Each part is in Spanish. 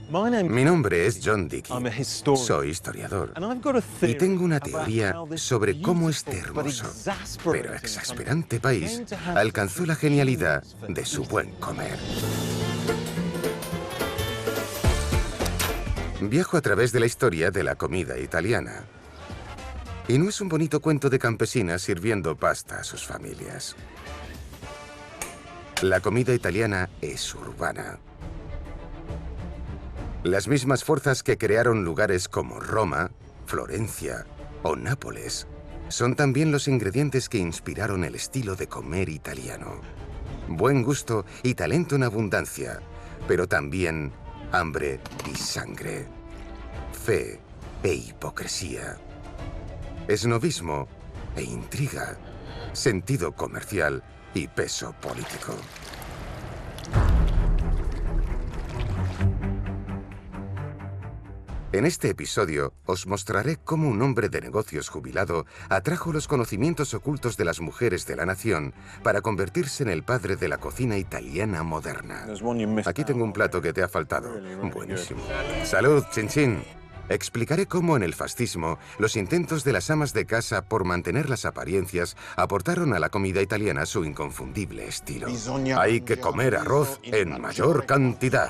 Mi nombre es John Dickey. Soy historiador. Y tengo una teoría sobre cómo este hermoso, pero exasperante país alcanzó la genialidad de su buen comer. Viajo a través de la historia de la comida italiana. Y no es un bonito cuento de campesinas sirviendo pasta a sus familias. La comida italiana es urbana. Las mismas fuerzas que crearon lugares como Roma, Florencia o Nápoles son también los ingredientes que inspiraron el estilo de comer italiano. Buen gusto y talento en abundancia, pero también hambre y sangre, fe e hipocresía, esnobismo e intriga, sentido comercial y peso político. En este episodio os mostraré cómo un hombre de negocios jubilado atrajo los conocimientos ocultos de las mujeres de la nación para convertirse en el padre de la cocina italiana moderna. Aquí tengo un plato que te ha faltado. Buenísimo. ¡Salud, chin chin! Explicaré cómo en el fascismo los intentos de las amas de casa por mantener las apariencias aportaron a la comida italiana su inconfundible estilo. Hay que comer arroz en mayor cantidad.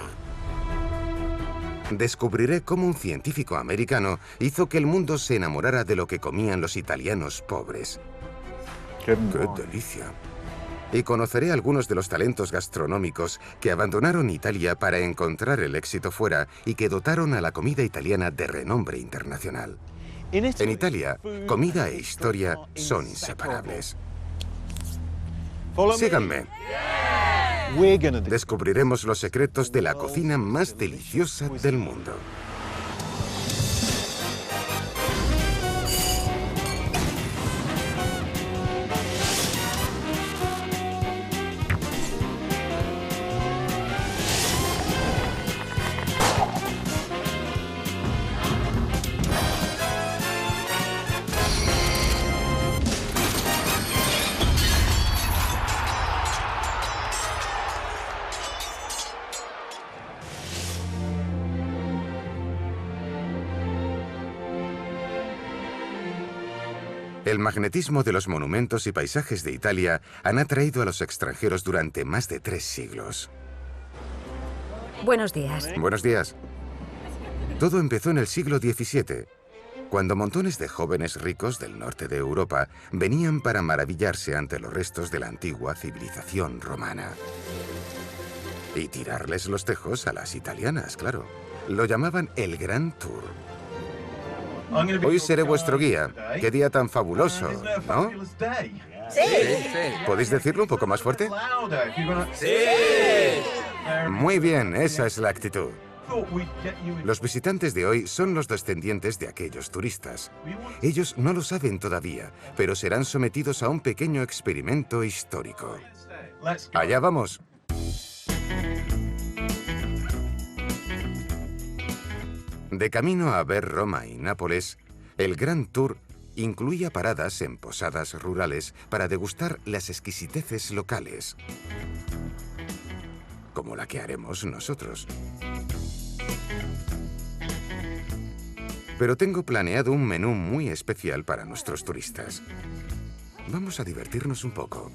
Descubriré cómo un científico americano hizo que el mundo se enamorara de lo que comían los italianos pobres. ¡Qué delicia! Y conoceré algunos de los talentos gastronómicos que abandonaron Italia para encontrar el éxito fuera y que dotaron a la comida italiana de renombre internacional. En Italia, comida e historia son inseparables. Síganme. Descubriremos los secretos de la cocina más deliciosa del mundo. El magnetismo de los monumentos y paisajes de Italia han atraído a los extranjeros durante más de 3 siglos. Buenos días. Buenos días. Todo empezó en el siglo XVII, cuando montones de jóvenes ricos del norte de Europa venían para maravillarse ante los restos de la antigua civilización romana. Y tirarles los tejos a las italianas, claro. Lo llamaban el Gran Tour. Hoy seré vuestro guía. ¡Qué día tan fabuloso!, ¿no? ¡Sí! ¿Podéis decirlo un poco más fuerte? ¡Sí! Muy bien, esa es la actitud. Los visitantes de hoy son los descendientes de aquellos turistas. Ellos no lo saben todavía, pero serán sometidos a un pequeño experimento histórico. ¡Allá vamos! De camino a ver Roma y Nápoles, el Gran Tour incluía paradas en posadas rurales para degustar las exquisiteces locales, como la que haremos nosotros. Pero tengo planeado un menú muy especial para nuestros turistas. Vamos a divertirnos un poco.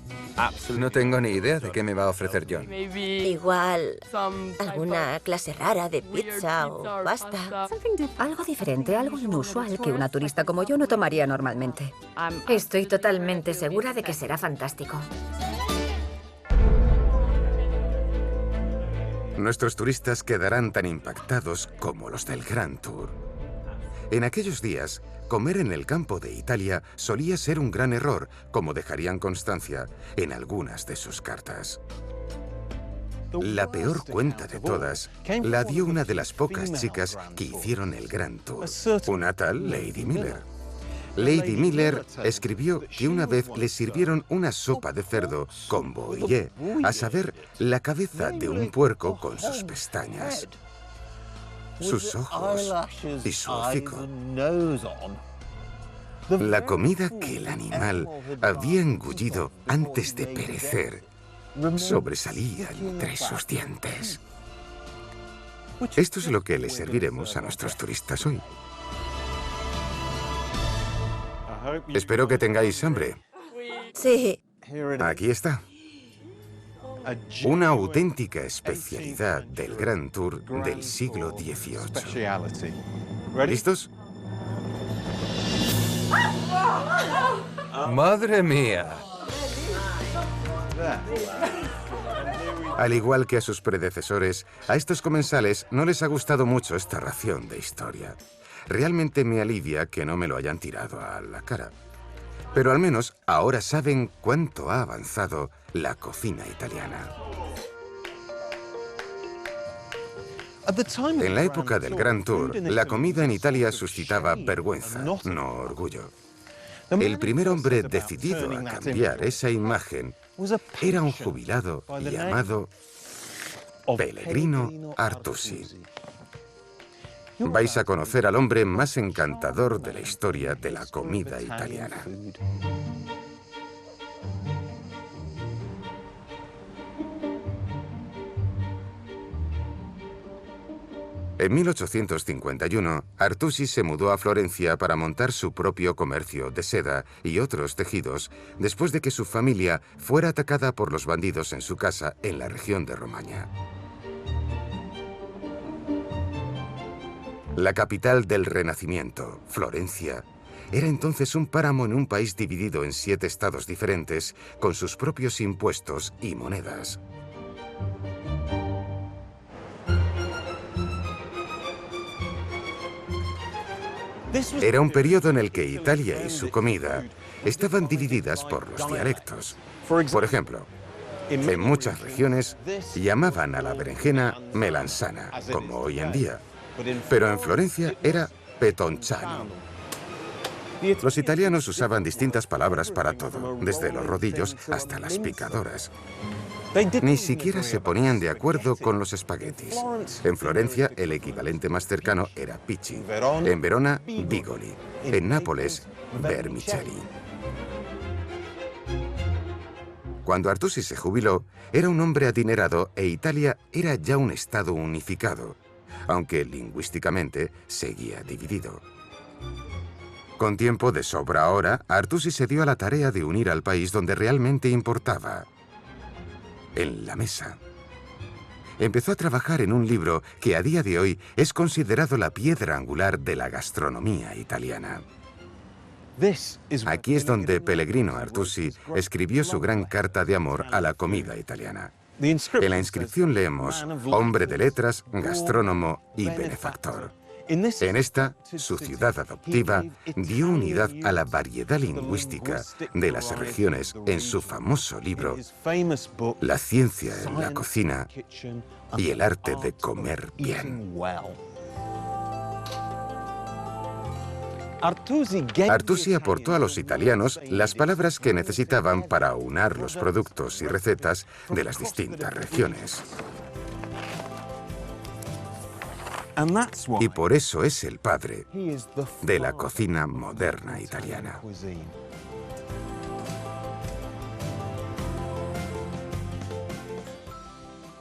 No tengo ni idea de qué me va a ofrecer John. Igual alguna clase rara de pizza o pasta. Algo diferente, algo inusual que una turista como yo no tomaría normalmente. Estoy totalmente segura de que será fantástico. Nuestros turistas quedarán tan impactados como los del Gran Tour. En aquellos días, comer en el campo de Italia solía ser un gran error, como dejarían constancia en algunas de sus cartas. La peor cuenta de todas la dio una de las pocas chicas que hicieron el Gran Tour, una tal Lady Miller. Lady Miller escribió que una vez le sirvieron una sopa de cerdo con bouillé, a saber, la cabeza de un puerco con sus pestañas, sus ojos y su hocico. La comida que el animal había engullido antes de perecer sobresalía entre sus dientes. Esto es lo que le serviremos a nuestros turistas hoy. Espero que tengáis hambre. Sí. Aquí está. Una auténtica especialidad del Grand Tour del siglo XVIII. ¿Listos? ¡Madre mía! Al igual que a sus predecesores, a estos comensales no les ha gustado mucho esta ración de historia. Realmente me alivia que no me lo hayan tirado a la cara. Pero al menos ahora saben cuánto ha avanzado la cocina italiana. En la época del Grand Tour, la comida en Italia suscitaba vergüenza, no orgullo. El primer hombre decidido a cambiar esa imagen era un jubilado llamado Pellegrino Artusi. Vais a conocer al hombre más encantador de la historia de la comida italiana. En 1851, Artusi se mudó a Florencia para montar su propio comercio de seda y otros tejidos, después de que su familia fuera atacada por los bandidos en su casa en la región de Romaña. La capital del Renacimiento, Florencia, era entonces un páramo en un país dividido en 7 estados diferentes, con sus propios impuestos y monedas. Era un periodo en el que Italia y su comida estaban divididas por los dialectos. Por ejemplo, en muchas regiones llamaban a la berenjena melanzana, como hoy en día. Pero en Florencia era petoncano. Los italianos usaban distintas palabras para todo, desde los rodillos hasta las picadoras. Ni siquiera se ponían de acuerdo con los espaguetis. En Florencia, el equivalente más cercano era pici. En Verona, bigoli. En Nápoles, vermicelli. Cuando Artusi se jubiló, era un hombre adinerado e Italia era ya un estado unificado, aunque lingüísticamente seguía dividido. Con tiempo de sobra ahora, Artusi se dio a la tarea de unir al país donde realmente importaba: en la mesa. Empezó a trabajar en un libro que a día de hoy es considerado la piedra angular de la gastronomía italiana. Aquí es donde Pellegrino Artusi escribió su gran carta de amor a la comida italiana. En la inscripción leemos: hombre de letras, gastrónomo y benefactor. En esta, su ciudad adoptiva dio unidad a la variedad lingüística de las regiones en su famoso libro La ciencia en la cocina y el arte de comer bien. Artusi aportó a los italianos las palabras que necesitaban para aunar los productos y recetas de las distintas regiones. Y por eso es el padre de la cocina moderna italiana.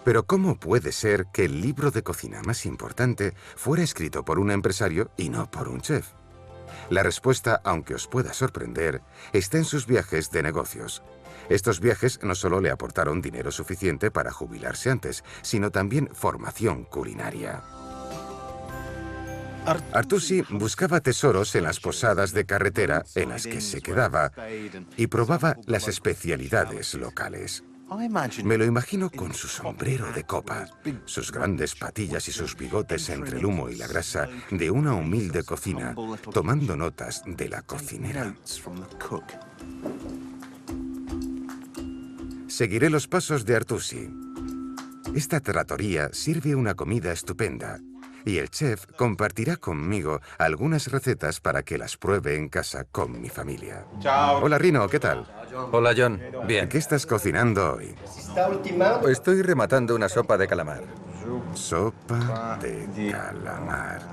Pero ¿cómo puede ser que el libro de cocina más importante fuera escrito por un empresario y no por un chef? La respuesta, aunque os pueda sorprender, está en sus viajes de negocios. Estos viajes no solo le aportaron dinero suficiente para jubilarse antes, sino también formación culinaria. Artusi buscaba tesoros en las posadas de carretera en las que se quedaba y probaba las especialidades locales. Me lo imagino con su sombrero de copa, sus grandes patillas y sus bigotes entre el humo y la grasa de una humilde cocina, tomando notas de la cocinera. Seguiré los pasos de Artusi. Esta trattoria sirve una comida estupenda y el chef compartirá conmigo algunas recetas para que las pruebe en casa con mi familia. Chao. Hola, Rino, ¿qué tal? Hola, John. Bien. ¿Qué estás cocinando hoy? Estoy rematando una sopa de calamar. Sopa de calamar.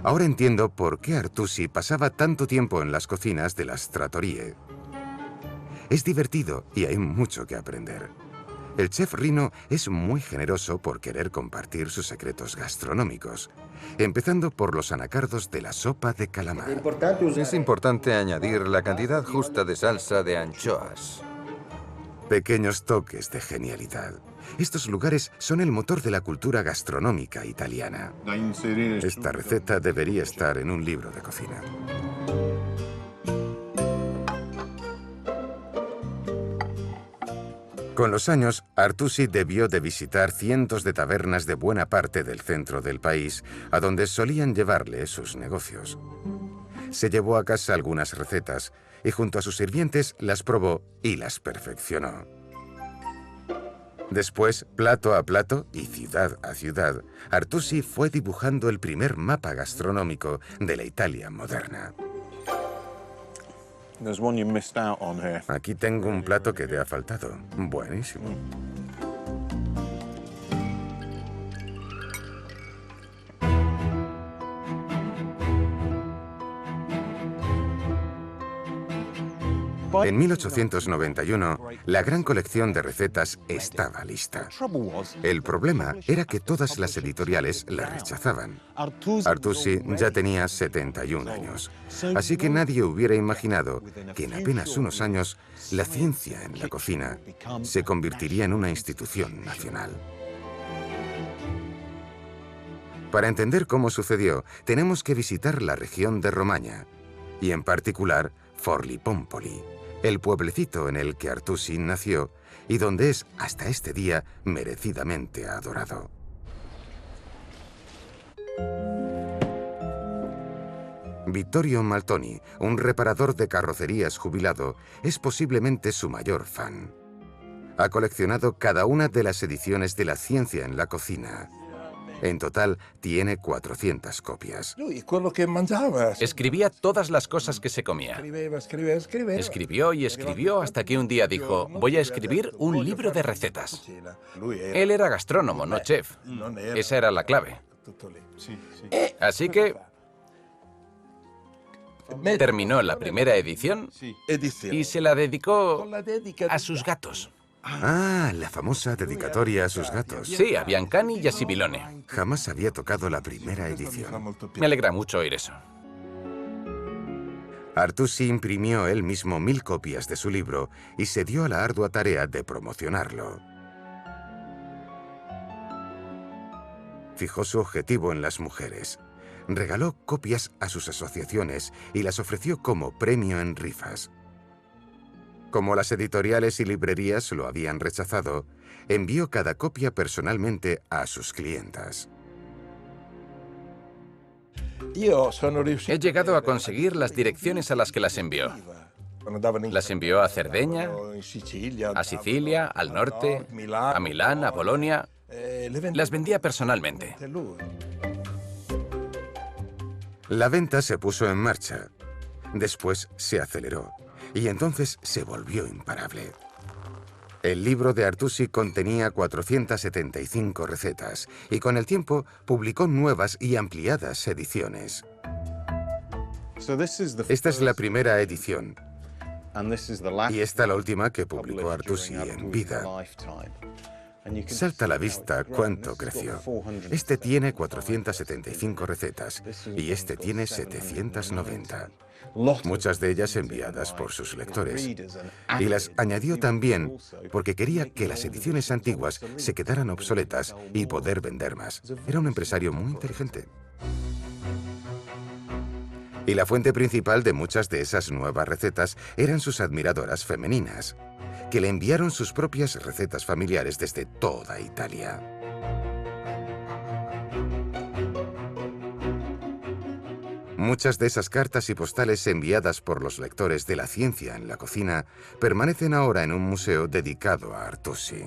Ahora entiendo por qué Artusi pasaba tanto tiempo en las cocinas de las trattorie. Es divertido y hay mucho que aprender. El chef Rino es muy generoso por querer compartir sus secretos gastronómicos, empezando por los anacardos de la sopa de calamar. Es importante añadir la cantidad justa de salsa de anchoas. Pequeños toques de genialidad. Estos lugares son el motor de la cultura gastronómica italiana. Esta receta debería estar en un libro de cocina. Con los años, Artusi debió de visitar cientos de tabernas de buena parte del centro del país, a donde solían llevarle sus negocios. Se llevó a casa algunas recetas y junto a sus sirvientes las probó y las perfeccionó. Después, plato a plato y ciudad a ciudad, Artusi fue dibujando el primer mapa gastronómico de la Italia moderna. Aquí tengo un plato que te ha faltado. Buenísimo. En 1891, la gran colección de recetas estaba lista. El problema era que todas las editoriales la rechazaban. Artusi ya tenía 71 años, así que nadie hubiera imaginado que en apenas unos años la ciencia en la cocina se convertiría en una institución nacional. Para entender cómo sucedió, tenemos que visitar la región de Romaña, y en particular Forlì-Pompoli, el pueblecito en el que Artusi nació y donde es hasta este día merecidamente adorado. Vittorio Maltoni, un reparador de carrocerías jubilado, es posiblemente su mayor fan. Ha coleccionado cada una de las ediciones de La ciencia en la cocina. En total, tiene 400 copias. Escribía todas las cosas que se comía. Escribió y escribió hasta que un día dijo, voy a escribir un libro de recetas. Él era gastrónomo, no chef. Esa era la clave. Así que terminó la primera edición y se la dedicó a sus gatos. Ah, la famosa dedicatoria a sus gatos. Sí, a Biancani y a Sibilone. Jamás había tocado la primera edición. Me alegra mucho oír eso. Artusi imprimió él mismo 1000 copias de su libro y se dio a la ardua tarea de promocionarlo. Fijó su objetivo en las mujeres. Regaló copias a sus asociaciones y las ofreció como premio en rifas. Como las editoriales y librerías lo habían rechazado, envió cada copia personalmente a sus clientas. He llegado a conseguir las direcciones a las que las envió. Las envió a Cerdeña, a Sicilia, al norte, a Milán, a Bolonia. Las vendía personalmente. La venta se puso en marcha. Después se aceleró. Y entonces se volvió imparable. El libro de Artusi contenía 475 recetas y con el tiempo publicó nuevas y ampliadas ediciones. Esta es la primera edición y esta la última que publicó Artusi en vida. Salta a la vista cuánto creció. Este tiene 475 recetas y este tiene 790. Muchas de ellas enviadas por sus lectores. Y las añadió también porque quería que las ediciones antiguas se quedaran obsoletas y poder vender más. Era un empresario muy inteligente. Y la fuente principal de muchas de esas nuevas recetas eran sus admiradoras femeninas, que le enviaron sus propias recetas familiares desde toda Italia. Muchas de esas cartas y postales enviadas por los lectores de La ciencia en la cocina permanecen ahora en un museo dedicado a Artusi.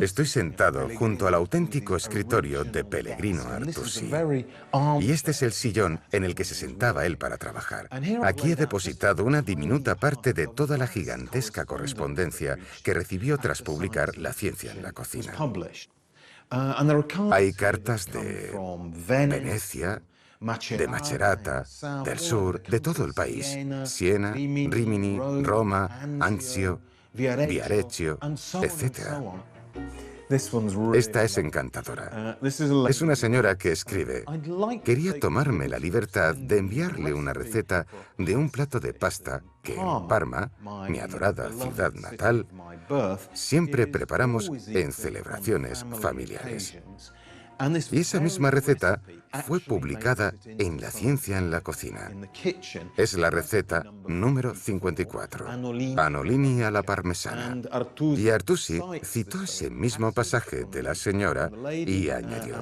Estoy sentado junto al auténtico escritorio de Pellegrino Artusi. Y este es el sillón en el que se sentaba él para trabajar. Aquí he depositado una diminuta parte de toda la gigantesca correspondencia que recibió tras publicar La ciencia en la cocina. Hay cartas de Venecia, de Macerata, del sur, de todo el país. Siena, Rimini, Roma, Anzio. Viareggio, etc. Esta es encantadora. Es una señora que escribe: quería tomarme la libertad de enviarle una receta de un plato de pasta que en Parma, mi adorada ciudad natal, siempre preparamos en celebraciones familiares. Y esa misma receta fue publicada en La Ciencia en la Cocina. Es la receta número 54, Annolini alla parmesana. Y Artusi citó ese mismo pasaje de la señora y añadió: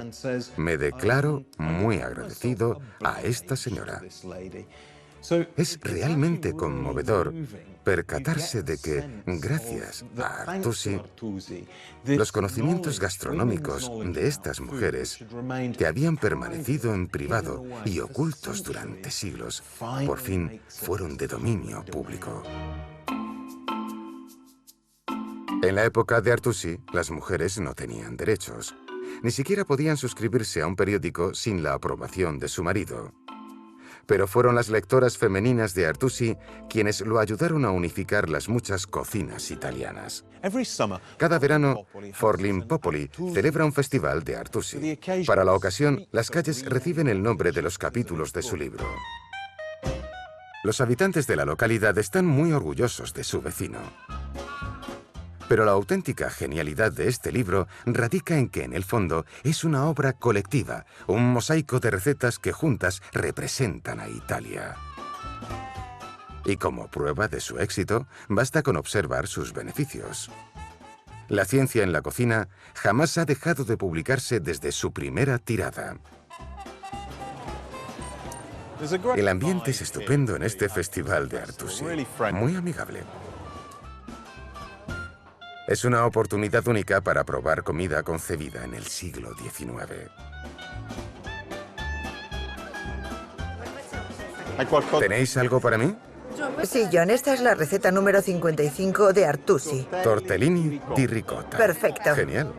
me declaro muy agradecido a esta señora. Es realmente conmovedor percatarse de que, gracias a Artusi, los conocimientos gastronómicos de estas mujeres, que habían permanecido en privado y ocultos durante siglos, por fin fueron de dominio público. En la época de Artusi, las mujeres no tenían derechos. Ni siquiera podían suscribirse a un periódico sin la aprobación de su marido. Pero fueron las lectoras femeninas de Artusi quienes lo ayudaron a unificar las muchas cocinas italianas. Cada verano, Forlimpopoli celebra un festival de Artusi. Para la ocasión, las calles reciben el nombre de los capítulos de su libro. Los habitantes de la localidad están muy orgullosos de su vecino. Pero la auténtica genialidad de este libro radica en que, en el fondo, es una obra colectiva, un mosaico de recetas que juntas representan a Italia. Y como prueba de su éxito, basta con observar sus beneficios. La ciencia en la cocina jamás ha dejado de publicarse desde su primera tirada. El ambiente es estupendo en este festival de Artusi, muy amigable. Es una oportunidad única para probar comida concebida en el siglo XIX. ¿Tenéis algo para mí? Sí, John, esta es la receta número 55 de Artusi. Tortellini di ricotta. Perfecto. Genial.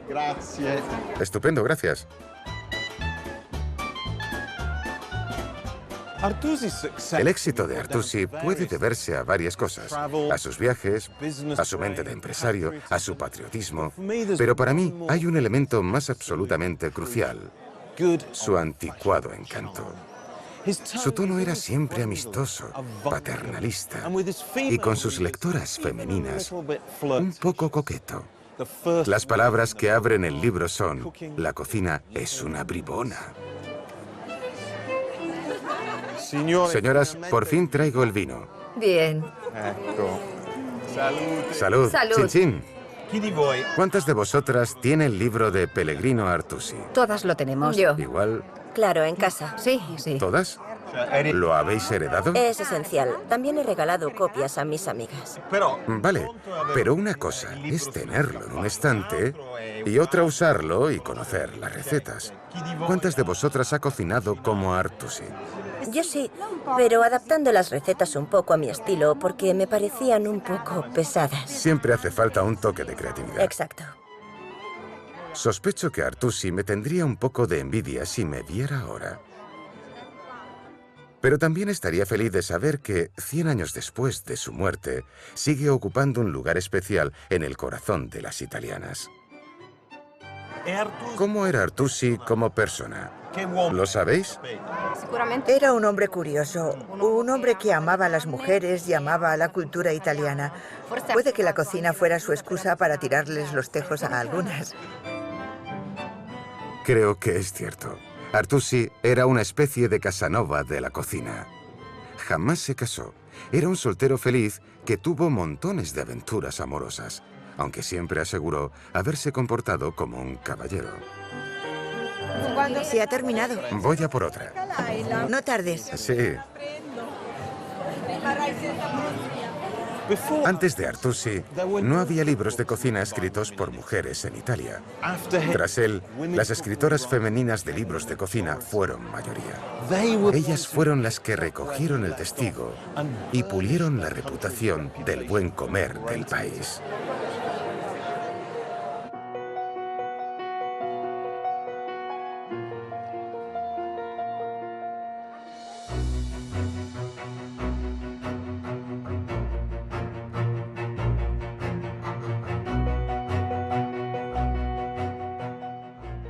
Estupendo, gracias. El éxito de Artusi puede deberse a varias cosas: a sus viajes, a su mente de empresario, a su patriotismo. Pero para mí hay un elemento más absolutamente crucial: su anticuado encanto. Su tono era siempre amistoso, paternalista, y con sus lectoras femeninas, un poco coqueto. Las palabras que abren el libro son: la cocina es una bribona. Señoras, por fin traigo el vino. Bien. Salud. Salud. Chin chin. ¿Cuántas de vosotras tiene el libro de Pellegrino Artusi? Todas lo tenemos. Yo. Igual. Claro, en casa. Sí, sí. ¿Todas? ¿Lo habéis heredado? Es esencial. También he regalado copias a mis amigas. Vale, pero una cosa es tenerlo en un estante y otra usarlo y conocer las recetas. ¿Cuántas de vosotras ha cocinado como Artusi? Yo sí, pero adaptando las recetas un poco a mi estilo porque me parecían un poco pesadas. Siempre hace falta un toque de creatividad. Exacto. Sospecho que Artusi me tendría un poco de envidia si me viera ahora. Pero también estaría feliz de saber que, 100 años después de su muerte, sigue ocupando un lugar especial en el corazón de las italianas. ¿Cómo era Artusi como persona? ¿Lo sabéis? Era un hombre curioso, un hombre que amaba a las mujeres y amaba a la cultura italiana. Puede que la cocina fuera su excusa para tirarles los tejos a algunas. Creo que es cierto. Artusi era una especie de Casanova de la cocina. Jamás se casó. Era un soltero feliz que tuvo montones de aventuras amorosas, aunque siempre aseguró haberse comportado como un caballero. Se ha terminado. Voy a por otra. No tardes. Sí. Antes de Artusi, no había libros de cocina escritos por mujeres en Italia. Tras él, las escritoras femeninas de libros de cocina fueron mayoría. Ellas fueron las que recogieron el testigo y pulieron la reputación del buen comer del país.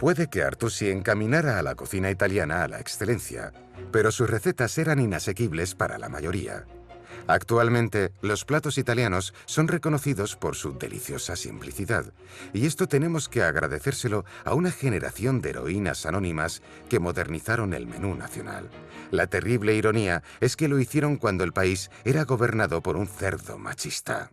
Puede que Artusi encaminara a la cocina italiana a la excelencia, pero sus recetas eran inasequibles para la mayoría. Actualmente, los platos italianos son reconocidos por su deliciosa simplicidad, y esto tenemos que agradecérselo a una generación de heroínas anónimas que modernizaron el menú nacional. La terrible ironía es que lo hicieron cuando el país era gobernado por un cerdo machista.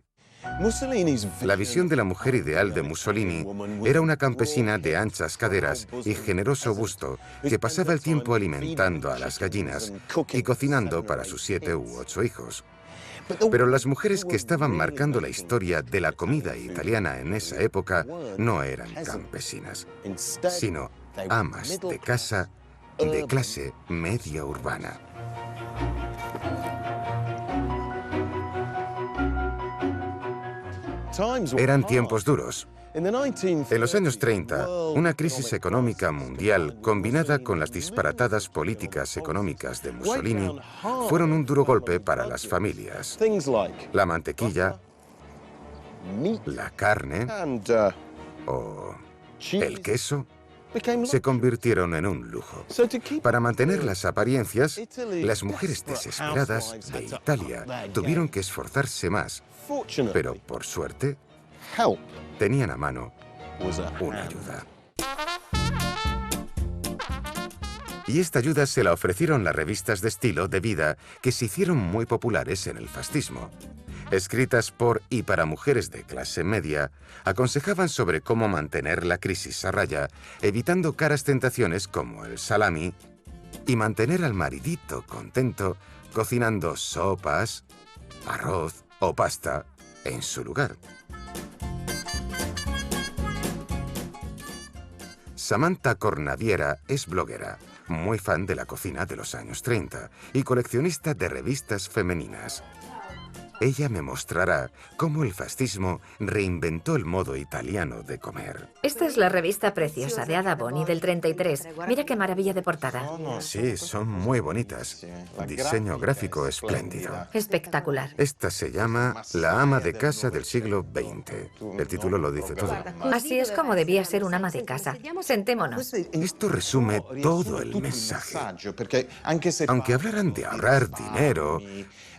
La visión de la mujer ideal de Mussolini era una campesina de anchas caderas y generoso busto que pasaba el tiempo alimentando a las gallinas y cocinando para sus 7 u 8 hijos. Pero las mujeres que estaban marcando la historia de la comida italiana en esa época no eran campesinas, sino amas de casa de clase media urbana. Eran tiempos duros. En los años 30, una crisis económica mundial combinada con las disparatadas políticas económicas de Mussolini fueron un duro golpe para las familias. La mantequilla, la carne o el queso se convirtieron en un lujo. Para mantener las apariencias, las mujeres desesperadas de Italia tuvieron que esforzarse más, pero por suerte tenían a mano una ayuda. Y esta ayuda se la ofrecieron las revistas de estilo de vida que se hicieron muy populares en el fascismo. Escritas por y para mujeres de clase media, aconsejaban sobre cómo mantener la crisis a raya, evitando caras tentaciones como el salami, y mantener al maridito contento cocinando sopas, arroz o pasta en su lugar. Samantha Cornaviera es bloguera, muy fan de la cocina de los años 30 y coleccionista de revistas femeninas. Ella me mostrará cómo el fascismo reinventó el modo italiano de comer. Esta es la revista preciosa de Ada Boni del 33. Mira qué maravilla de portada. Sí, son muy bonitas. Diseño gráfico espléndido. Espectacular. Esta se llama La ama de casa del siglo XX. El título lo dice todo. Así es como debía ser un ama de casa. Sentémonos. Esto resume todo el mensaje. Aunque hablaran de ahorrar dinero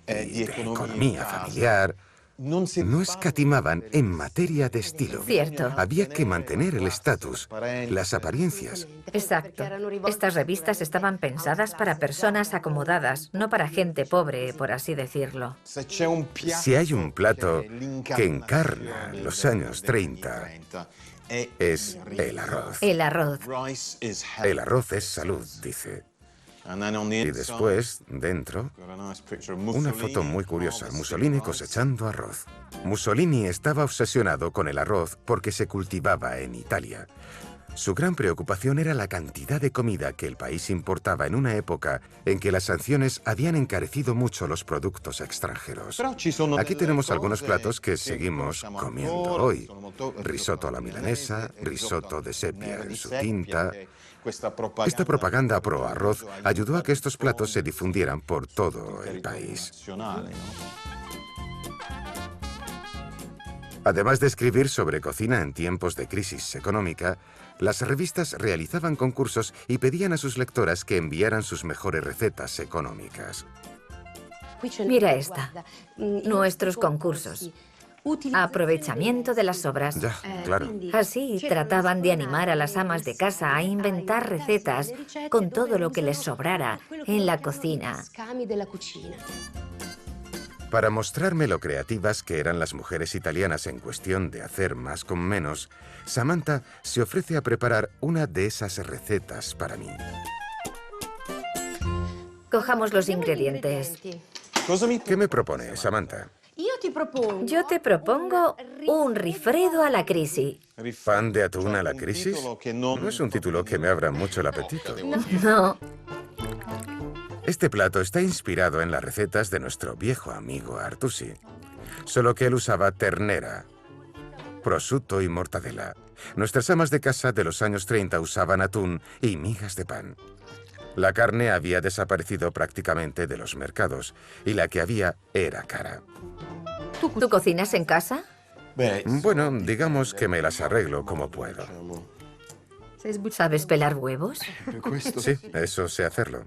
y de economía familiar, no escatimaban en materia de estilo. Cierto. Había que mantener el estatus, las apariencias. Exacto. Estas revistas estaban pensadas para personas acomodadas, no para gente pobre, por así decirlo. Si hay un plato que encarna los años 30, es el arroz. El arroz. El arroz es salud, dice. Y después, dentro, una foto muy curiosa, Mussolini cosechando arroz. Mussolini estaba obsesionado con el arroz porque se cultivaba en Italia. Su gran preocupación era la cantidad de comida que el país importaba en una época en que las sanciones habían encarecido mucho los productos extranjeros. Aquí tenemos algunos platos que seguimos comiendo hoy. Risotto a la milanesa, risotto de sepia en su tinta. Esta propaganda pro arroz ayudó a que estos platos se difundieran por todo el país. Además de escribir sobre cocina en tiempos de crisis económica, las revistas realizaban concursos y pedían a sus lectoras que enviaran sus mejores recetas económicas. Mira esta. Nuestros concursos. Aprovechamiento de las sobras. Ya, claro. Así trataban de animar a las amas de casa a inventar recetas con todo lo que les sobrara en la cocina. Para mostrarme lo creativas que eran las mujeres italianas en cuestión de hacer más con menos, Samantha se ofrece a preparar una de esas recetas para mí. Cojamos los ingredientes. ¿Qué me propone, Samantha? Yo te propongo un rifredo a la crisi. ¿Pan de atún a la crisis? No es un título que me abra mucho el apetito. No. Este plato está inspirado en las recetas de nuestro viejo amigo Artusi, solo que él usaba ternera, prosciutto y mortadela. Nuestras amas de casa de los años 30 usaban atún y migas de pan. La carne había desaparecido prácticamente de los mercados y la que había era cara. ¿Tú cocinas en casa? Bueno, digamos que me las arreglo como puedo. ¿Sabes pelar huevos? Sí, eso sé hacerlo.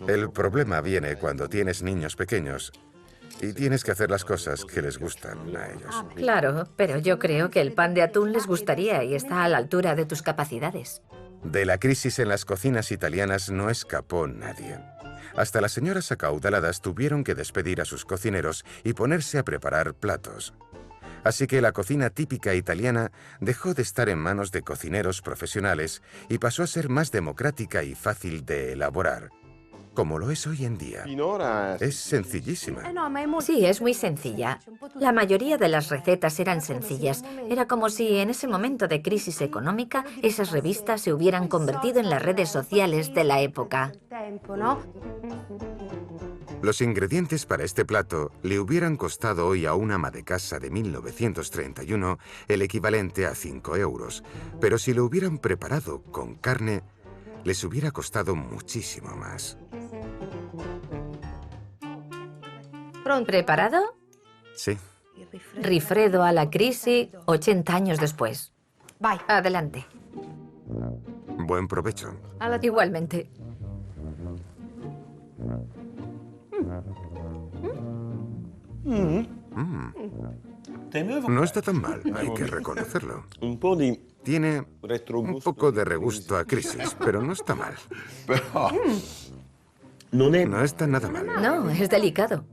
El problema viene cuando tienes niños pequeños y tienes que hacer las cosas que les gustan a ellos. Claro, pero yo creo que el pan de atún les gustaría y está a la altura de tus capacidades. De la crisis en las cocinas italianas no escapó nadie. Hasta las señoras acaudaladas tuvieron que despedir a sus cocineros y ponerse a preparar platos. Así que la cocina típica italiana dejó de estar en manos de cocineros profesionales y pasó a ser más democrática y fácil de elaborar, como lo es hoy en día. Es sencillísima. Sí, es muy sencilla. La mayoría de las recetas eran sencillas. Era como si en ese momento de crisis económica esas revistas se hubieran convertido en las redes sociales de la época. Los ingredientes para este plato le hubieran costado hoy a una ama de casa de 1931 el equivalente a 5 euros, pero si lo hubieran preparado con carne, les hubiera costado muchísimo más. ¿Preparado? Sí. Rifredo alla crisi, 80 años después. Adelante. Buen provecho. Igualmente. No está tan mal, hay que reconocerlo. Tiene un poco de regusto a crisis, pero no está mal. No está nada mal. No, es delicado.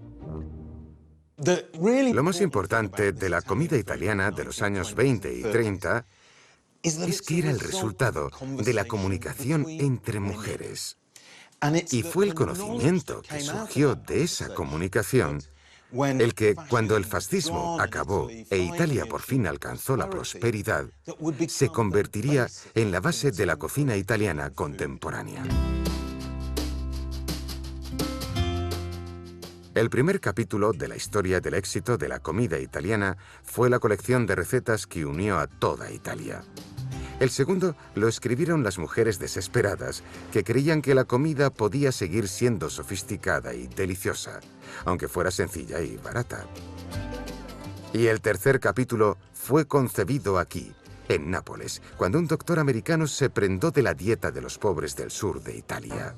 Lo más importante de la comida italiana de los años 20 y 30 es que era el resultado de la comunicación entre mujeres. Y fue el conocimiento que surgió de esa comunicación el que, cuando el fascismo acabó e Italia por fin alcanzó la prosperidad, se convertiría en la base de la cocina italiana contemporánea. El primer capítulo de la historia del éxito de la comida italiana fue la colección de recetas que unió a toda Italia. El segundo lo escribieron las mujeres desesperadas que creían que la comida podía seguir siendo sofisticada y deliciosa, aunque fuera sencilla y barata. Y el tercer capítulo fue concebido aquí, en Nápoles, cuando un doctor americano se prendó de la dieta de los pobres del sur de Italia.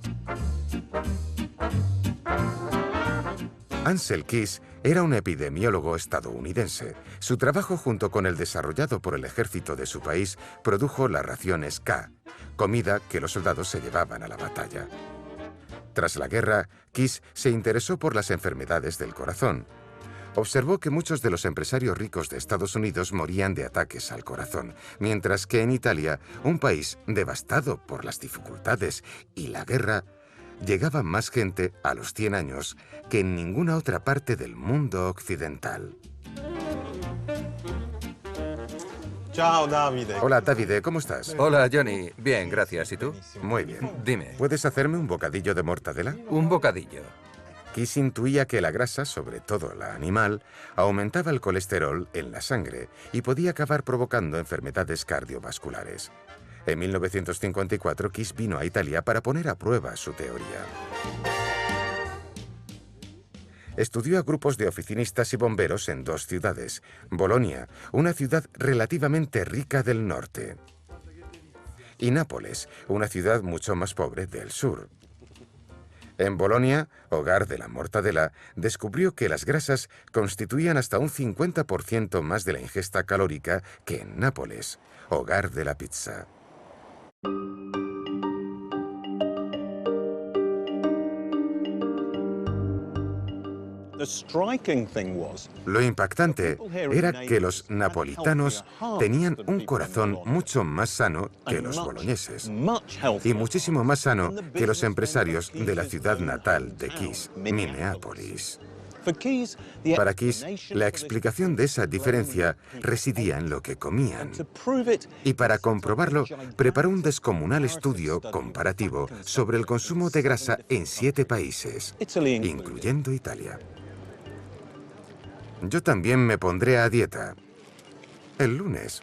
Ansel Keys era un epidemiólogo estadounidense. Su trabajo junto con el desarrollado por el ejército de su país produjo las raciones K, comida que los soldados se llevaban a la batalla. Tras la guerra, Keys se interesó por las enfermedades del corazón. Observó que muchos de los empresarios ricos de Estados Unidos morían de ataques al corazón, mientras que en Italia, un país devastado por las dificultades y la guerra, llegaba más gente a los 100 años que en ninguna otra parte del mundo occidental. Ciao, Davide. Hola, Davide, ¿cómo estás? Hola, Johnny. Bien, gracias. ¿Y tú? Muy bien. Dime. ¿Puedes hacerme un bocadillo de mortadela? Un bocadillo. Keys intuía que la grasa, sobre todo la animal, aumentaba el colesterol en la sangre y podía acabar provocando enfermedades cardiovasculares. En 1954, Keys vino a Italia para poner a prueba su teoría. Estudió a grupos de oficinistas y bomberos en 2 ciudades, Bolonia, una ciudad relativamente rica del norte, y Nápoles, una ciudad mucho más pobre del sur. En Bolonia, hogar de la mortadela, descubrió que las grasas constituían hasta un 50% más de la ingesta calórica que en Nápoles, hogar de la pizza. Lo impactante era que los napolitanos tenían un corazón mucho más sano que los boloñeses y muchísimo más sano que los empresarios de la ciudad natal de Keys, Minneapolis. Para Keys, la explicación de esa diferencia residía en lo que comían. Y para comprobarlo, preparó un descomunal estudio comparativo sobre el consumo de grasa en 7 países, incluyendo Italia. Yo también me pondré a dieta. El lunes.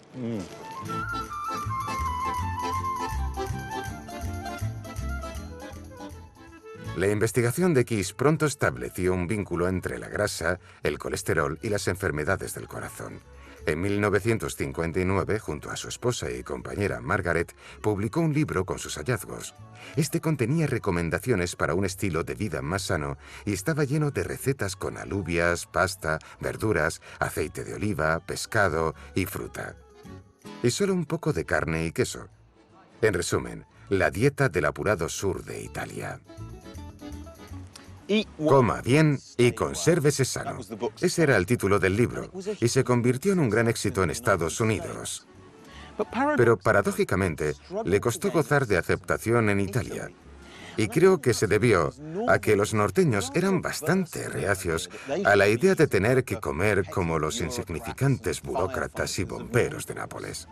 La investigación de Keys pronto estableció un vínculo entre la grasa, el colesterol y las enfermedades del corazón. En 1959, junto a su esposa y compañera Margaret, publicó un libro con sus hallazgos. Este contenía recomendaciones para un estilo de vida más sano y estaba lleno de recetas con alubias, pasta, verduras, aceite de oliva, pescado y fruta. Y solo un poco de carne y queso. En resumen, la dieta del apurado sur de Italia. Coma bien y consérvese sano. Ese era el título del libro y se convirtió en un gran éxito en Estados Unidos. Pero paradójicamente, le costó gozar de aceptación en Italia. Y creo que se debió a que los norteños eran bastante reacios a la idea de tener que comer como los insignificantes burócratas y bomberos de Nápoles.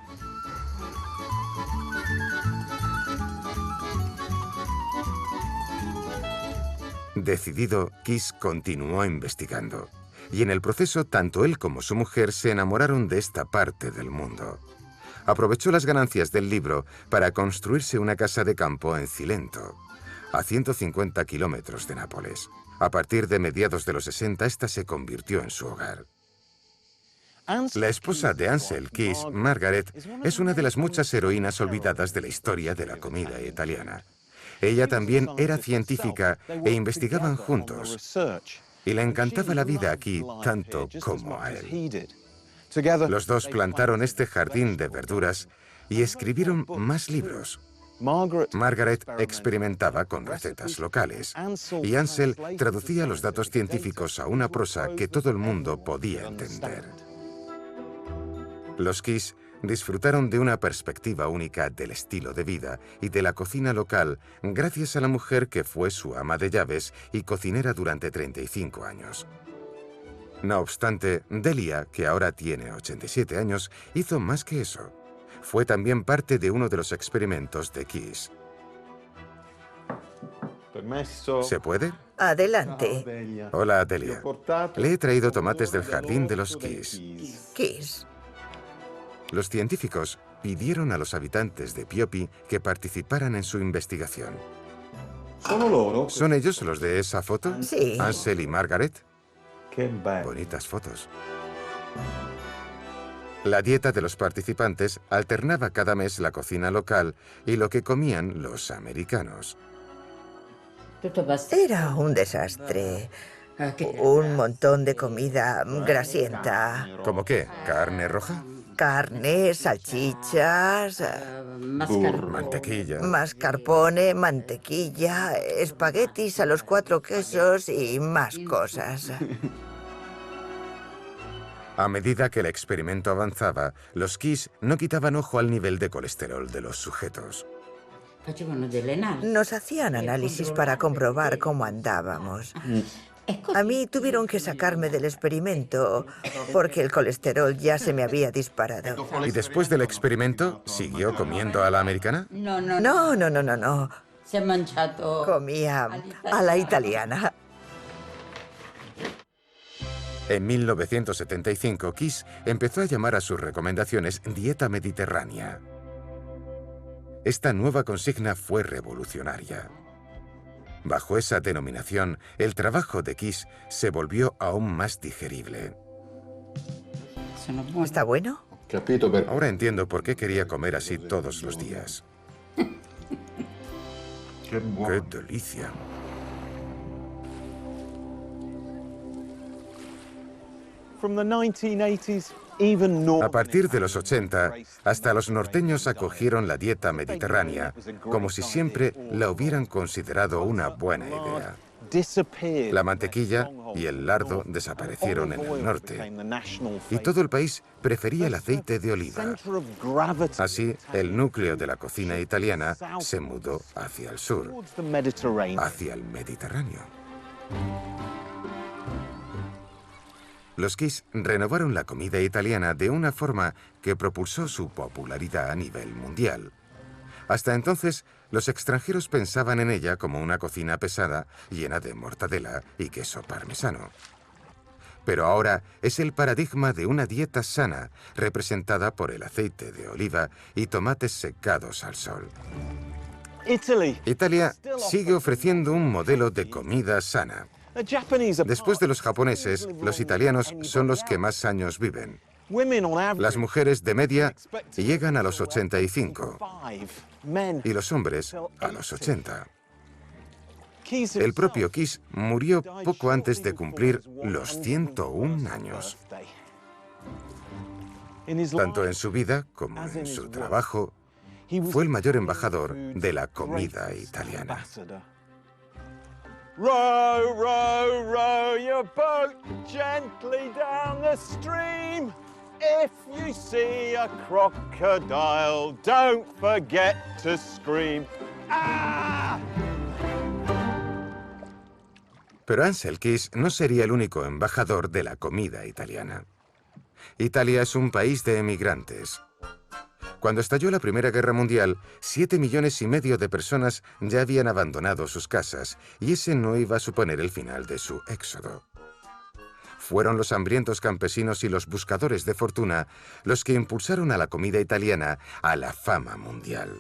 Decidido, Kiss continuó investigando. Y en el proceso, tanto él como su mujer se enamoraron de esta parte del mundo. Aprovechó las ganancias del libro para construirse una casa de campo en Cilento, a 150 kilómetros de Nápoles. A partir de mediados de los 60, esta se convirtió en su hogar. La esposa de Ansel Keys, Margaret, es una de las muchas heroínas olvidadas de la historia de la comida italiana. Ella también era científica e investigaban juntos. Y le encantaba la vida aquí tanto como a él. Los dos plantaron este jardín de verduras y escribieron más libros. Margaret experimentaba con recetas locales y Ansel traducía los datos científicos a una prosa que todo el mundo podía entender. Los Keys disfrutaron de una perspectiva única del estilo de vida y de la cocina local gracias a la mujer que fue su ama de llaves y cocinera durante 35 años. No obstante, Delia, que ahora tiene 87 años, hizo más que eso. Fue también parte de uno de los experimentos de Keys. ¿Se puede? Adelante. Hola, Delia. Le he traído tomates del jardín de los Keys. Keys. Los científicos pidieron a los habitantes de Piopi que participaran en su investigación. ¿Son ellos los de esa foto? Sí. Ansel y Margaret. Bonitas fotos. La dieta de los participantes alternaba cada mes la cocina local y lo que comían los americanos. Era un desastre. Un montón de comida grasienta. ¿Cómo qué? ¿Carne roja? Carne, salchichas, mantequilla, mascarpone, mantequilla, espaguetis a los 4 quesos y más cosas. A medida que el experimento avanzaba, los Keys no quitaban ojo al nivel de colesterol de los sujetos. Nos hacían análisis para comprobar cómo andábamos. A mí tuvieron que sacarme del experimento porque el colesterol ya se me había disparado. ¿Y después del experimento, siguió comiendo a la americana? No. Comía a la italiana. En 1975, Keys empezó a llamar a sus recomendaciones dieta mediterránea. Esta nueva consigna fue revolucionaria. Bajo esa denominación, el trabajo de Keys se volvió aún más digerible. ¿Está bueno? Ahora entiendo por qué quería comer así todos los días. ¡Qué delicia! A partir de los 80, hasta los norteños acogieron la dieta mediterránea, como si siempre la hubieran considerado una buena idea. La mantequilla y el lardo desaparecieron en el norte, y todo el país prefería el aceite de oliva. Así, el núcleo de la cocina italiana se mudó hacia el sur, hacia el Mediterráneo. Los Keys renovaron la comida italiana de una forma que propulsó su popularidad a nivel mundial. Hasta entonces, los extranjeros pensaban en ella como una cocina pesada, llena de mortadela y queso parmesano. Pero ahora es el paradigma de una dieta sana, representada por el aceite de oliva y tomates secados al sol. Italia sigue ofreciendo un modelo de comida sana. Después de los japoneses, los italianos son los que más años viven. Las mujeres de media llegan a los 85 y los hombres a los 80. El propio Keys murió poco antes de cumplir los 101 años. Tanto en su vida como en su trabajo, fue el mayor embajador de la comida italiana. Row, row, row your boat gently down the stream. If you see a crocodile, don't forget to scream. Ah! Pero Ansel Keys no sería el único embajador de la comida italiana. Italia es un país de emigrantes. Cuando estalló la Primera Guerra Mundial, 7,5 millones de personas ya habían abandonado sus casas, y ese no iba a suponer el final de su éxodo. Fueron los hambrientos campesinos y los buscadores de fortuna los que impulsaron a la comida italiana a la fama mundial.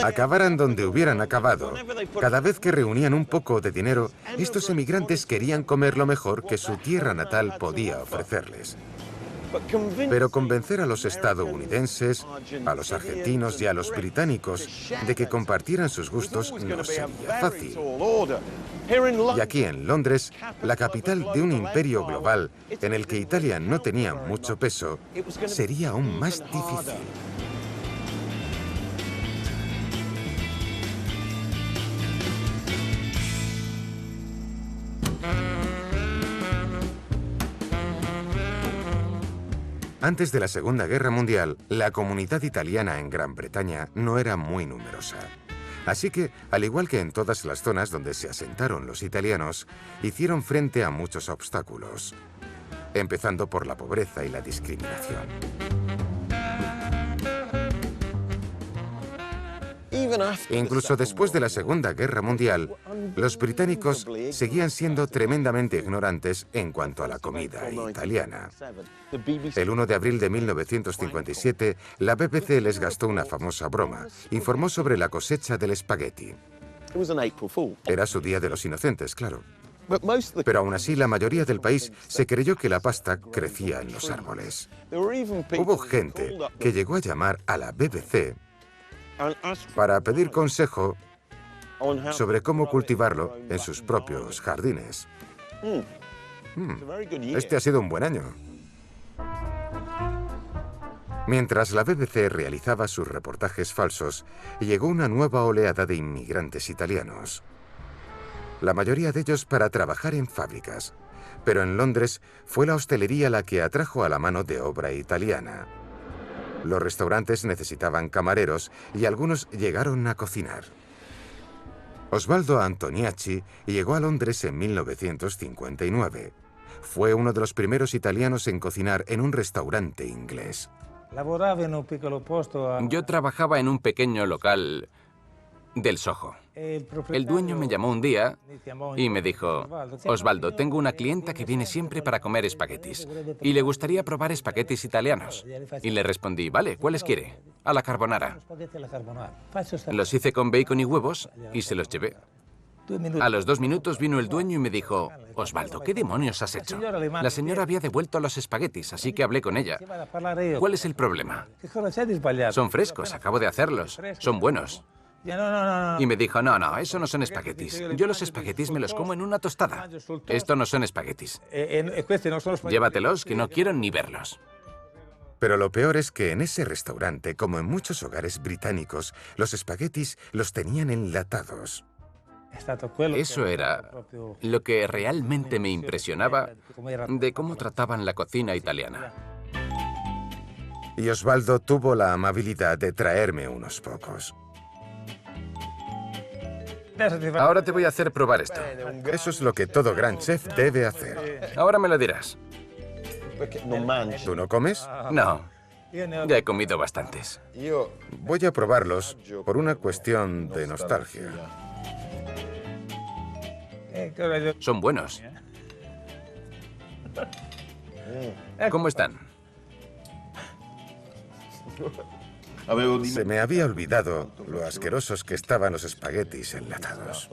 Acabaran donde hubieran acabado, cada vez que reunían un poco de dinero, estos emigrantes querían comer lo mejor que su tierra natal podía ofrecerles. Pero convencer a los estadounidenses, a los argentinos y a los británicos de que compartieran sus gustos no sería fácil. Y aquí en Londres, la capital de un imperio global en el que Italia no tenía mucho peso, sería aún más difícil. Antes de la Segunda Guerra Mundial, la comunidad italiana en Gran Bretaña no era muy numerosa. Así que, al igual que en todas las zonas donde se asentaron los italianos, hicieron frente a muchos obstáculos, empezando por la pobreza y la discriminación. Incluso después de la Segunda Guerra Mundial, los británicos seguían siendo tremendamente ignorantes en cuanto a la comida italiana. El 1 de abril de 1957, la BBC les gastó una famosa broma. Informó sobre la cosecha del espagueti. Era su Día de los Inocentes, claro. Pero aún así, la mayoría del país se creyó que la pasta crecía en los árboles. Hubo gente que llegó a llamar a la BBC para pedir consejo sobre cómo cultivarlo en sus propios jardines. Este ha sido un buen año. Mientras la BBC realizaba sus reportajes falsos, llegó una nueva oleada de inmigrantes italianos. La mayoría de ellos para trabajar en fábricas. Pero en Londres fue la hostelería la que atrajo a la mano de obra italiana. Los restaurantes necesitaban camareros y algunos llegaron a cocinar. Osvaldo Antoniacci llegó a Londres en 1959. Fue uno de los primeros italianos en cocinar en un restaurante inglés. Yo trabajaba en un pequeño local del Soho. El dueño me llamó un día y me dijo: Osvaldo, tengo una clienta que viene siempre para comer espaguetis y le gustaría probar espaguetis italianos. Y le respondí: vale, ¿cuáles quiere? A la carbonara. Los hice con bacon y huevos y se los llevé. A los 2 minutos vino el dueño y me dijo: Osvaldo, ¿qué demonios has hecho? La señora había devuelto los espaguetis, así que hablé con ella. ¿Cuál es el problema? Son frescos, acabo de hacerlos. Son buenos. Y me dijo: no, eso no son espaguetis. Yo los espaguetis me los como en una tostada. Esto no son espaguetis. Llévatelos, que no quiero ni verlos. Pero lo peor es que en ese restaurante, como en muchos hogares británicos, los espaguetis los tenían enlatados. Eso era lo que realmente me impresionaba de cómo trataban la cocina italiana. Y Osvaldo tuvo la amabilidad de traerme unos pocos. Ahora te voy a hacer probar esto. Eso es lo que todo gran chef debe hacer. Ahora me lo dirás. ¿Tú no comes? No, ya he comido bastantes. Voy a probarlos por una cuestión de nostalgia. Son buenos. ¿Cómo están? Se me había olvidado lo asquerosos que estaban los espaguetis enlatados.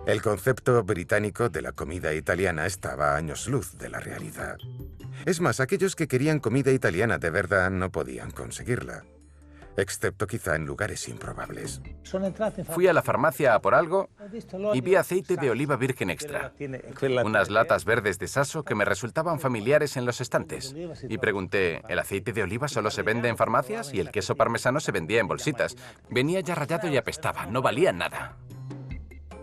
El concepto británico de la comida italiana estaba a años luz de la realidad. Es más, aquellos que querían comida italiana de verdad no podían conseguirla, excepto quizá en lugares improbables. Fui a la farmacia a por algo y vi aceite de oliva virgen extra, unas latas verdes de Sasso que me resultaban familiares en los estantes. Y pregunté, ¿el aceite de oliva solo se vende en farmacias? Y el queso parmesano se vendía en bolsitas. Venía ya rallado y apestaba, no valía nada.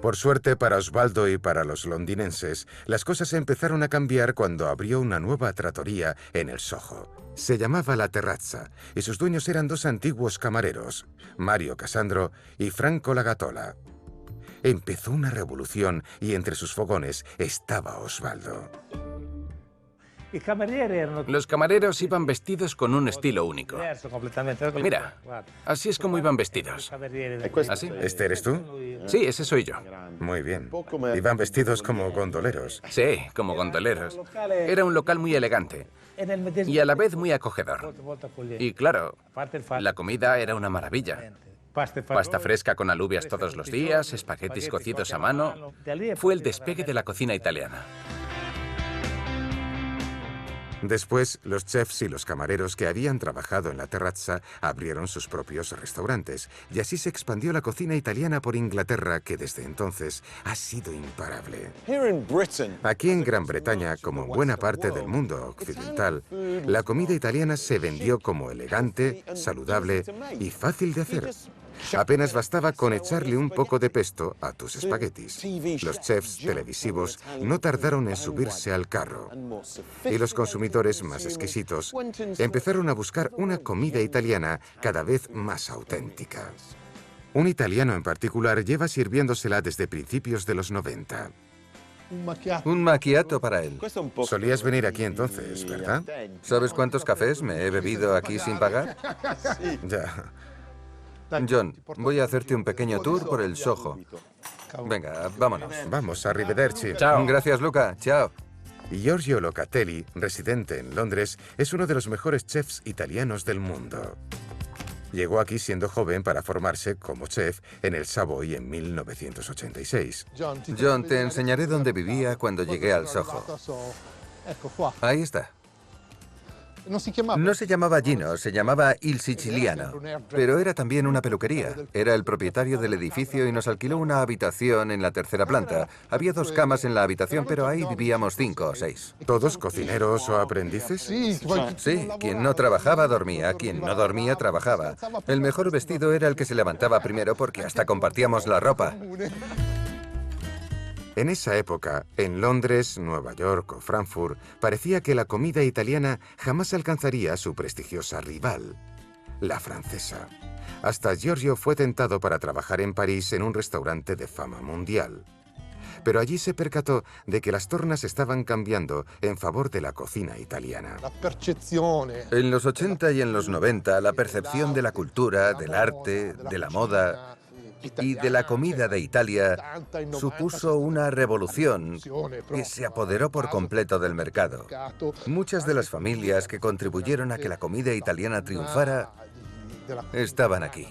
Por suerte para Osvaldo y para los londinenses, las cosas empezaron a cambiar cuando abrió una nueva trattoria en el Soho. Se llamaba La Terrazza y sus dueños eran dos antiguos camareros, Mario Casandro y Franco Lagatola. Empezó una revolución y entre sus fogones estaba Osvaldo. Los camareros iban vestidos con un estilo único. Mira, así es como iban vestidos. ¿Así? ¿Este eres tú? Sí, ese soy yo. Muy bien. Iban vestidos como gondoleros. Sí, como gondoleros. Era un local muy elegante y a la vez muy acogedor. Y claro, la comida era una maravilla. Pasta fresca con alubias todos los días, espaguetis cocidos a mano. Fue el despegue de la cocina italiana. Después, los chefs y los camareros que habían trabajado en La Terrazza abrieron sus propios restaurantes, y así se expandió la cocina italiana por Inglaterra, que desde entonces ha sido imparable. Aquí en Gran Bretaña, como en buena parte del mundo occidental, la comida italiana se vendió como elegante, saludable y fácil de hacer. Apenas bastaba con echarle un poco de pesto a tus espaguetis. Los chefs televisivos no tardaron en subirse al carro. Y los consumidores más exquisitos empezaron a buscar una comida italiana cada vez más auténtica. Un italiano en particular lleva sirviéndosela desde principios de los 90. Un macchiato para él. Solías venir aquí entonces, ¿verdad? ¿Sabes cuántos cafés me he bebido aquí sin pagar? Ya. John, voy a hacerte un pequeño tour por el Soho. Venga, vámonos. Vamos, arrivederci. Chao. Gracias, Luca. Chao. Giorgio Locatelli, residente en Londres, es uno de los mejores chefs italianos del mundo. Llegó aquí siendo joven para formarse como chef en el Savoy en 1986. John, te enseñaré dónde vivía cuando llegué al Soho. Ahí está. No se llamaba Gino, se llamaba Il Siciliano, pero era también una peluquería. Era el propietario del edificio y nos alquiló una habitación en la tercera planta. Había 2 camas en la habitación, pero ahí vivíamos 5 o 6. ¿Todos cocineros o aprendices? Sí, quien no trabajaba dormía, quien no dormía trabajaba. El mejor vestido era el que se levantaba primero porque hasta compartíamos la ropa. En esa época, en Londres, Nueva York o Frankfurt, parecía que la comida italiana jamás alcanzaría a su prestigiosa rival, la francesa. Hasta Giorgio fue tentado para trabajar en París en un restaurante de fama mundial. Pero allí se percató de que las tornas estaban cambiando en favor de la cocina italiana. En los 80 y en los 90, la percepción de la cultura, del arte, de la moda y de la comida de Italia supuso una revolución que se apoderó por completo del mercado. Muchas de las familias que contribuyeron a que la comida italiana triunfara estaban aquí.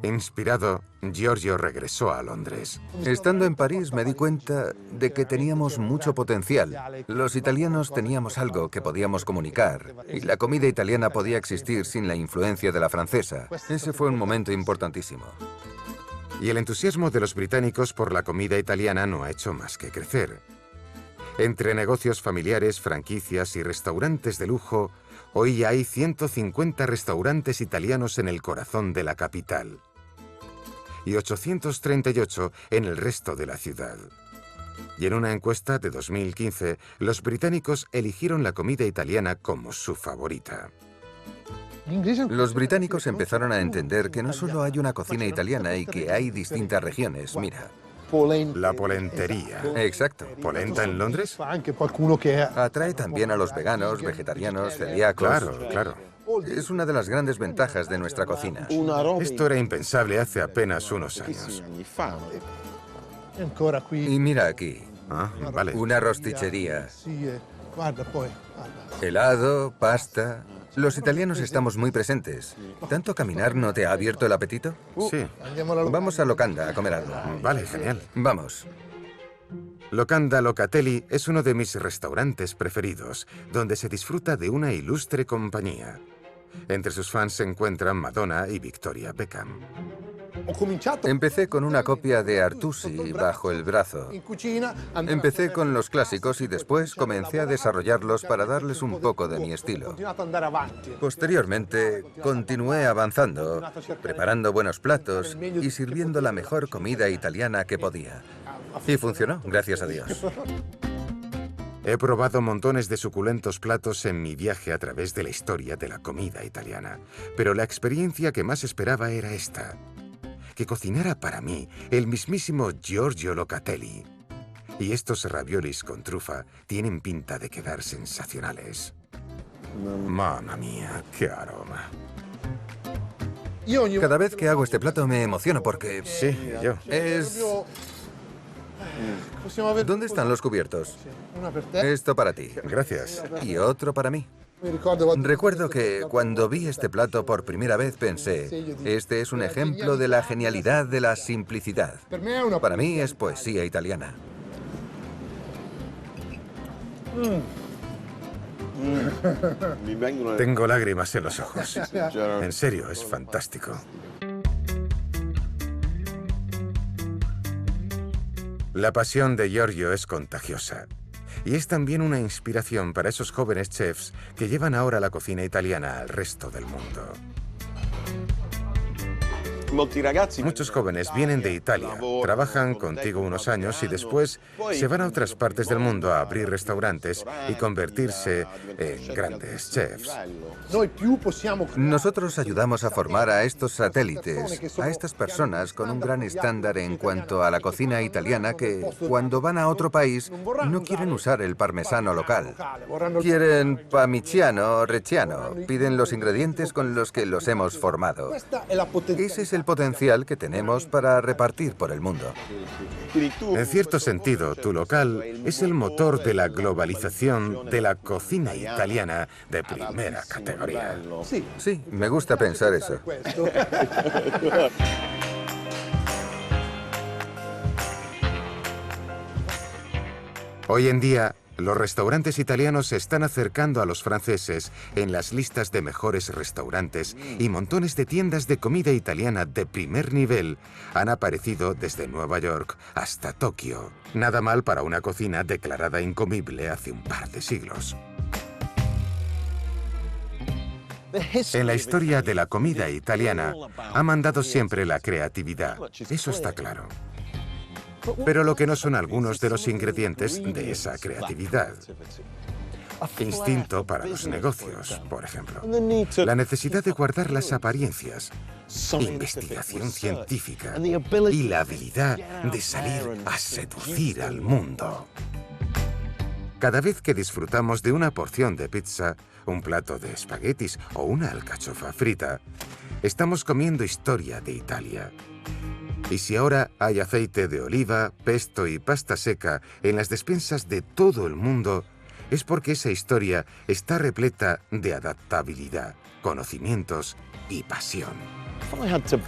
Inspirado, Giorgio regresó a Londres. Estando en París me di cuenta de que teníamos mucho potencial. Los italianos teníamos algo que podíamos comunicar y la comida italiana podía existir sin la influencia de la francesa. Ese fue un momento importantísimo. Y el entusiasmo de los británicos por la comida italiana no ha hecho más que crecer. Entre negocios familiares, franquicias y restaurantes de lujo, hoy hay 150 restaurantes italianos en el corazón de la capital y 838 en el resto de la ciudad. Y en una encuesta de 2015, los británicos eligieron la comida italiana como su favorita. Los británicos empezaron a entender que no solo hay una cocina italiana y que hay distintas regiones. Mira. La polentería. Exacto. ¿Polenta en Londres? Atrae también a los veganos, vegetarianos, celíacos. Claro. Es una de las grandes ventajas de nuestra cocina. Esto era impensable hace apenas unos años. Y mira aquí. Ah, vale. Una rosticería. Helado, pasta... Los italianos estamos muy presentes. ¿Tanto caminar no te ha abierto el apetito? Sí. Vamos a Locanda a comer algo. Vale, genial. Vamos. Locanda Locatelli es uno de mis restaurantes preferidos, donde se disfruta de una ilustre compañía. Entre sus fans se encuentran Madonna y Victoria Beckham. Empecé con una copia de Artusi bajo el brazo. Empecé con los clásicos y después comencé a desarrollarlos para darles un poco de mi estilo. Posteriormente, continué avanzando, preparando buenos platos y sirviendo la mejor comida italiana que podía. Y funcionó, gracias a Dios. He probado montones de suculentos platos en mi viaje a través de la historia de la comida italiana, pero la experiencia que más esperaba era esta: que cocinara para mí el mismísimo Giorgio Locatelli. Y estos raviolis con trufa tienen pinta de quedar sensacionales. Mamma mía, qué aroma. Cada vez que hago este plato me emociono porque... Sí, yo. ¿Dónde están los cubiertos? Esto para ti. Gracias. Y otro para mí. Recuerdo que cuando vi este plato por primera vez pensé, este es un ejemplo de la genialidad de la simplicidad. Para mí es poesía italiana. Tengo lágrimas en los ojos. En serio, es fantástico. La pasión de Giorgio es contagiosa. Y es también una inspiración para esos jóvenes chefs que llevan ahora la cocina italiana al resto del mundo. Muchos jóvenes vienen de Italia, trabajan contigo unos años y después se van a otras partes del mundo a abrir restaurantes y convertirse en grandes chefs. Nosotros ayudamos a formar a estos satélites, a estas personas con un gran estándar en cuanto a la cocina italiana que, cuando van a otro país, no quieren usar el parmesano local. Quieren parmigiano o reggiano, piden los ingredientes con los que los hemos formado. Ese es el potencial que tenemos para repartir por el mundo. En cierto sentido, tu local es el motor de la globalización de la cocina italiana de primera categoría. Sí, me gusta pensar eso. Hoy en día, los restaurantes italianos se están acercando a los franceses en las listas de mejores restaurantes y montones de tiendas de comida italiana de primer nivel han aparecido desde Nueva York hasta Tokio. Nada mal para una cocina declarada incomible hace un par de siglos. En la historia de la comida italiana ha mandado siempre la creatividad, eso está claro. Pero lo que no son algunos de los ingredientes de esa creatividad. Instinto para los negocios, por ejemplo. La necesidad de guardar las apariencias. Investigación científica. Y la habilidad de salir a seducir al mundo. Cada vez que disfrutamos de una porción de pizza, un plato de espaguetis o una alcachofa frita, estamos comiendo historia de Italia. Y si ahora hay aceite de oliva, pesto y pasta seca en las despensas de todo el mundo, es porque esa historia está repleta de adaptabilidad, conocimientos y pasión.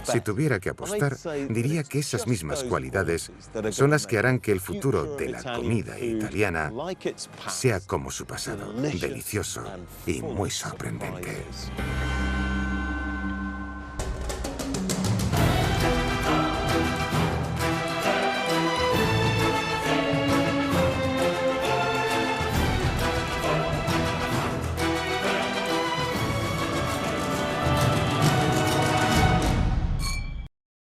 Si tuviera que apostar, diría que esas mismas cualidades son las que harán que el futuro de la comida italiana sea como su pasado, delicioso y muy sorprendente.